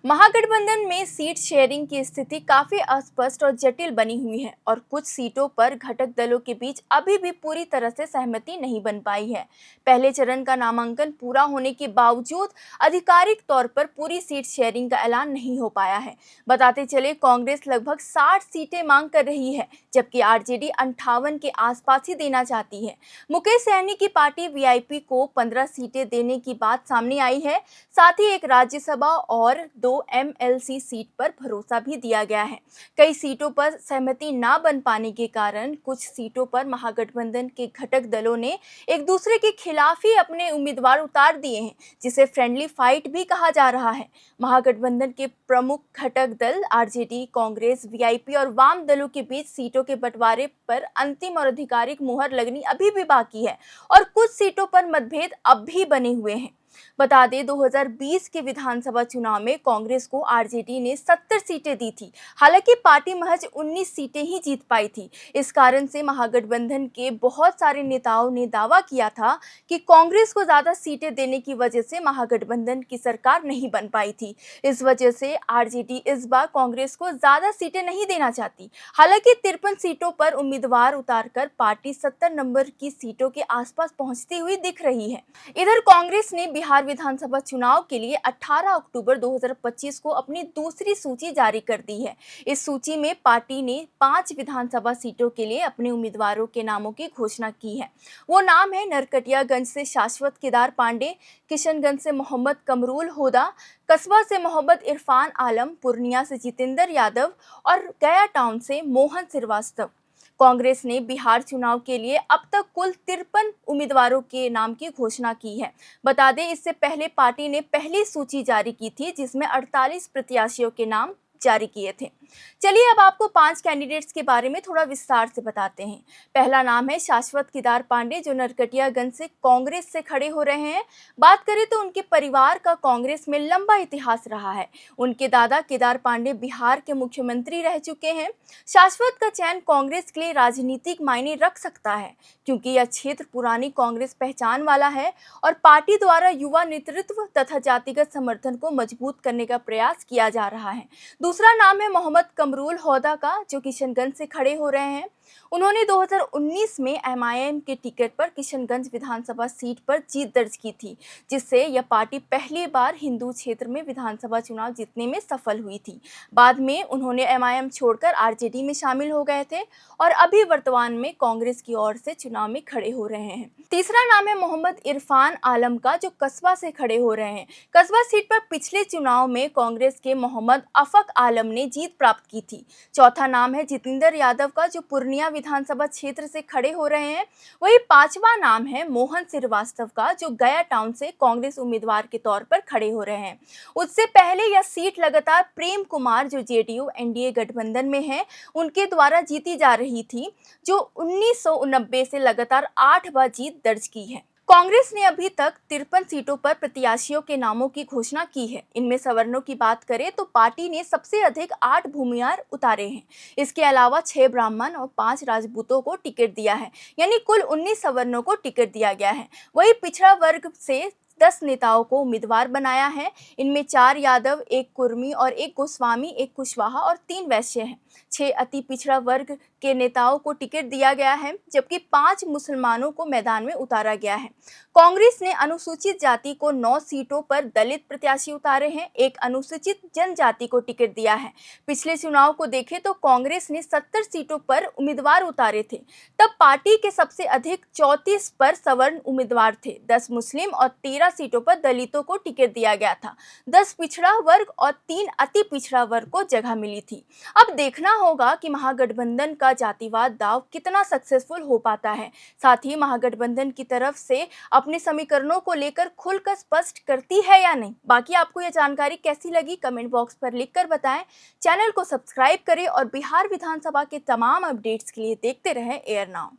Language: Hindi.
महागठबंधन में सीट शेयरिंग की स्थिति काफी अस्पष्ट और जटिल बनी हुई है और कुछ सीटों पर घटक दलों के बीच अभी भी पूरी तरह से सहमति नहीं बन पाई है। पहले चरण का नामांकन पूरा होने के बावजूद आधिकारिक तौर पर पूरी सीट शेयरिंग का ऐलान नहीं हो पाया है। बताते चले, कांग्रेस लगभग 60 सीटें मांग कर रही है, जबकि आरजेडी 58 के आसपास ही देना चाहती है। मुकेश सहनी की पार्टी वीआईपी को 15 सीटें देने की बात सामने आई है। साथ ही एक राज्यसभा और 2 एमएलसी सीट पर भरोसा भी दिया गया है। कई सीटों पर सहमति ना बन पाने के कारण कुछ सीटों पर महागठबंधन के घटक दलों ने एक दूसरे के खिलाफ ही अपने उम्मीदवार उतार दिए हैं, जिसे फ्रेंडली फाइट भी कहा जा रहा है। महागठबंधन के प्रमुख घटक दल आरजेडी, कांग्रेस, वीआईपी और वाम दलों के बीच सीटों के बंटवारे पर अंतिम और आधिकारिक मुहर लगनी अभी भी बाकी है और कुछ सीटों पर मतभेद अब भी बने हुए हैं। बता दें, 2020 के विधानसभा चुनाव में कांग्रेस को आरजेडी ने 70 सीटें दी थी। हालांकि पार्टी महज 19 सीटें ही जीत पाई थी। इस कारण से महागठबंधन के बहुत सारे नेताओं ने दावा किया था कि कांग्रेस को ज्यादा सीटें देने की वजह से महागठबंधन की सरकार नहीं बन पाई थी। इस वजह से आरजेडी इस बार कांग्रेस को ज्यादा सीटें नहीं देना चाहती। हालांकि 53 सीटों पर उम्मीदवार उतारकर पार्टी 70 नंबर की सीटों के आसपास पहुंचती हुई दिख रही है। इधर कांग्रेस ने बिहार विधानसभा चुनाव के लिए 18 अक्टूबर 2025 को अपनी दूसरी सूची जारी कर दी है। इस सूची में पार्टी ने 5 विधानसभा सीटों के लिए अपने उम्मीदवारों के नामों की घोषणा की है। वो नाम है नरकटियागंज से शाश्वत केदार पांडे, किशनगंज से मोहम्मद कमरुल होदा, कस्बा से मोहम्मद इरफान आलम, पूर्णिया से जितेंद्र यादव और गया टाउन से मोहन श्रीवास्तव। कांग्रेस ने बिहार चुनाव के लिए अब तक कुल 53 उम्मीदवारों के नाम की घोषणा की है। बता दें, इससे पहले पार्टी ने पहली सूची जारी की थी, जिसमें 48 प्रत्याशियों के नाम जारी किए थे। चलिए अब आपको 5 कैंडिडेट्स के बारे में थोड़ा विस्तार से बताते हैं। पहला नाम है शाश्वत केदार पांडे, जो नरकटियागंज से कांग्रेस से खड़े हो रहे हैं। बात करें तो उनके परिवार का कांग्रेस में लंबा इतिहास रहा है। उनके दादा केदार पांडे बिहार के मुख्यमंत्री रह चुके हैं। शाश्वत का चयन कांग्रेस के लिए राजनीतिक मायने रख सकता है, क्योंकि यह क्षेत्र पुरानी कांग्रेस पहचान वाला है और पार्टी द्वारा युवा नेतृत्व तथा जातिगत समर्थन को मजबूत करने का प्रयास किया जा रहा है। दूसरा नाम है मोहम्मद कमरुल होदा का, जो किशनगंज से खड़े हो रहे हैं। उन्होंने 2019 में एमआईएम के टिकट पर किशनगंज विधानसभा सीट पर जीत दर्ज की थी, जिससे यह पार्टी पहली बार हिंदू क्षेत्र में विधानसभा चुनाव जीतने में सफल हुई थी। बाद में उन्होंने एमआईएम छोड़कर आरजेडी में शामिल हो गए थे और अभी वर्तमान में कांग्रेस की ओर से चुनाव में खड़े हो रहे हैं। तीसरा नाम है मोहम्मद इरफान आलम का, जो कस्बा से खड़े हो रहे हैं। कस्बा सीट पर पिछले चुनाव में कांग्रेस के मोहम्मद अफक आलम ने जीत प्राप्त की थी। चौथा नाम है जितेंद्र यादव का, जो पूर्णिया विधानसभा क्षेत्र से खड़े हो रहे हैं। वही पांचवा नाम है मोहन श्रीवास्तव का, जो गया टाउन से कांग्रेस उम्मीदवार के तौर पर खड़े हो रहे हैं। उससे पहले यह सीट लगातार प्रेम कुमार, जो जेडीयू एनडीए गठबंधन में है, उनके द्वारा जीती जा रही थी, जो 1990 से लगातार 8 बार जीत दर्ज की है। कांग्रेस ने अभी तक 53 सीटों पर प्रत्याशियों के नामों की घोषणा की है। इनमें सवर्णों की बात करें तो पार्टी ने सबसे अधिक 8 भूमिहार उतारे हैं। इसके अलावा 6 ब्राह्मण और 5 राजपूतों को टिकट दिया है, यानी कुल 19 सवर्णों को टिकट दिया गया है। वही पिछड़ा वर्ग से 10 नेताओं को उम्मीदवार बनाया है। इनमें 4 यादव, 1 कुर्मी और 1 गोस्वामी, 1 कुशवाहा और 3 वैश्य हैं। 6 अति पिछड़ा वर्ग के नेताओं को टिकट दिया गया है, जबकि 5 मुसलमानों को मैदान में उतारा गया है। कांग्रेस ने अनुसूचित जाति को 9 सीटों पर दलित प्रत्याशी उतारे हैं। 1 अनुसूचित जनजाति को टिकट दिया है। पिछले चुनाव को देखें तो कांग्रेस ने 70 सीटों पर उम्मीदवार उतारे थे। तब पार्टी के सबसे अधिक 34 पर सवर्ण उम्मीदवार थे, 10 मुस्लिम और 13 सीटों पर दलितों को टिकट दिया गया था। 10 पिछड़ा वर्ग और 3 अति पिछड़ा वर्ग को जगह मिली थी। अब देखना होगा कि महागठबंधन का जातिवाद दांव कितना सक्सेसफुल हो पाता है। साथ ही महागठबंधन की तरफ से अपने समीकरणों को लेकर खुलकर स्पष्ट करती है या नहीं। बाकी आपको यह जानकारी कैसी लगी, कमेंट बॉक्स पर लिखकर बताएं। चैनल को सब्सक्राइब करें और बिहार विधानसभा के तमाम अपडेट्स के लिए देखते रहें एयर नाउ।